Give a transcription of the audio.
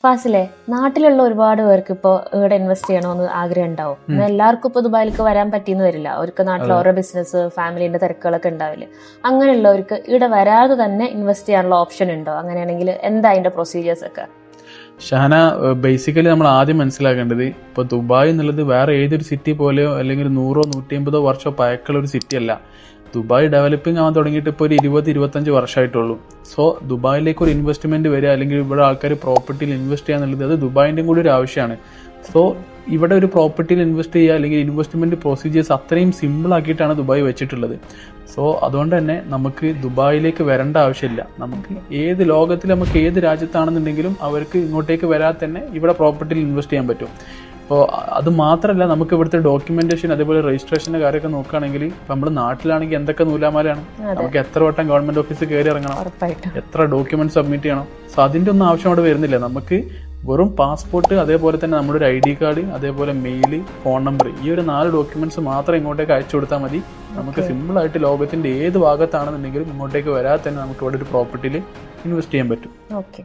ഫാസിലെ, നാട്ടിലുള്ള ഒരുപാട് പേർക്ക് ഇപ്പോൾ ഇവിടെ ഇൻവെസ്റ്റ് ചെയ്യണമെന്ന് ആഗ്രഹം ഉണ്ടാവും. എന്നാൽ എല്ലാവർക്കും ഇപ്പോൾ ദുബായിലേക്ക് വരാൻ പറ്റിയെന്ന് വരില്ല. അവർക്ക് നാട്ടിൽ ഓരോ ബിസിനസ്, ഫാമിലിന്റെ തിരക്കുകളൊക്കെ ഉണ്ടാവില്ലേ. അങ്ങനെയുള്ളവർക്ക് ഇവിടെ വരാതെ തന്നെ ഇൻവെസ്റ്റ് ചെയ്യാനുള്ള ഓപ്ഷൻ ഉണ്ടോ? അങ്ങനെയാണെങ്കിൽ എന്താ അതിന്റെ പ്രൊസീജിയേഴ്സ് ഒക്കെ? ഷഹന, ബേസിക്കലി നമ്മൾ ആദ്യം മനസ്സിലാക്കേണ്ടത്, ഇപ്പോൾ ദുബായ് എന്നുള്ളത് വേറെ ഏതൊരു സിറ്റി പോലെയോ അല്ലെങ്കിൽ 100-150 വർഷമോ പഴക്കമുള്ള ഒരു സിറ്റി അല്ല. ദുബായ് ഡെവലപ്പിംഗ് ആവാൻ തുടങ്ങിയിട്ട് ഇപ്പോൾ ഒരു 20-25 വർഷമായിട്ടുള്ളൂ. സോ ദുബായിലേക്ക് ഒരു ഇൻവെസ്റ്റ്മെന്റ് വരിക അല്ലെങ്കിൽ ഇവിടെ ആൾക്കാർ പ്രോപ്പർട്ടിയിൽ ഇൻവെസ്റ്റ് ചെയ്യുക എന്നുള്ളത് അത് ദുബായിൻ്റെയും കൂടി ഒരു ആവശ്യമാണ്. സോ ഇവിടെ ഒരു പ്രോപ്പർട്ടിയിൽ ഇൻവെസ്റ്റ് ചെയ്യുക അല്ലെങ്കിൽ ഇൻവെസ്റ്റ്മെന്റ് പ്രൊസീജിയേഴ്സ് അത്രയും സിമ്പിൾ ആക്കിയിട്ടാണ് ദുബായ് വെച്ചിട്ടുള്ളത്. സോ അതുകൊണ്ട് തന്നെ നമുക്ക് ദുബായിലേക്ക് വരേണ്ട ആവശ്യമില്ല. നമുക്ക് ഏത് ലോകത്തിൽ നമുക്ക് ഏത് രാജ്യത്താണെന്നുണ്ടെങ്കിലും അവർക്ക് ഇങ്ങോട്ടേക്ക് വരാതെ തന്നെ ഇവിടെ പ്രോപ്പർട്ടിയിൽ ഇൻവെസ്റ്റ് ചെയ്യാൻ പറ്റും. അപ്പോൾ അത് മാത്രമല്ല, നമുക്ക് ഇവിടുത്തെ ഡോക്യുമെന്റേഷൻ അതേപോലെ രജിസ്ട്രേഷൻ്റെ കാര്യമൊക്കെ നോക്കുകയാണെങ്കിൽ ഇപ്പം നമ്മൾ നാട്ടിലാണെങ്കിൽ എന്തൊക്കെ നൂലാമാലയാണ്. നമുക്ക് എത്ര വട്ടം ഗവൺമെന്റ് ഓഫീസിൽ കയറി ഇറങ്ങണം, എത്ര ഡോക്യുമെന്റ് സബ്മിറ്റ് ചെയ്യണം. സോ അതിൻ്റെ ഒന്നും ആവശ്യം അവിടെ വരുന്നില്ല. നമുക്ക് വെറും പാസ്പോർട്ട്, അതേപോലെ തന്നെ നമ്മുടെ ഒരു ID കാർഡ്, അതേപോലെ മെയില്, ഫോൺ നമ്പർ, ഈ ഒരു 4 ഡോക്യുമെന്റ്സ് മാത്രം ഇങ്ങോട്ടേക്ക് അയച്ചു കൊടുത്താൽ മതി. നമുക്ക് സിമ്പിൾ ആയിട്ട് ലോകത്തിന്റെ ഏത് ഭാഗത്താണെന്നുണ്ടെങ്കിലും ഇങ്ങോട്ടേക്ക് വരാതെ തന്നെ നമുക്ക് ഇവിടെ ഒരു പ്രോപ്പർട്ടിയിൽ ഇൻവെസ്റ്റ് ചെയ്യാൻ പറ്റും. ഓക്കെ.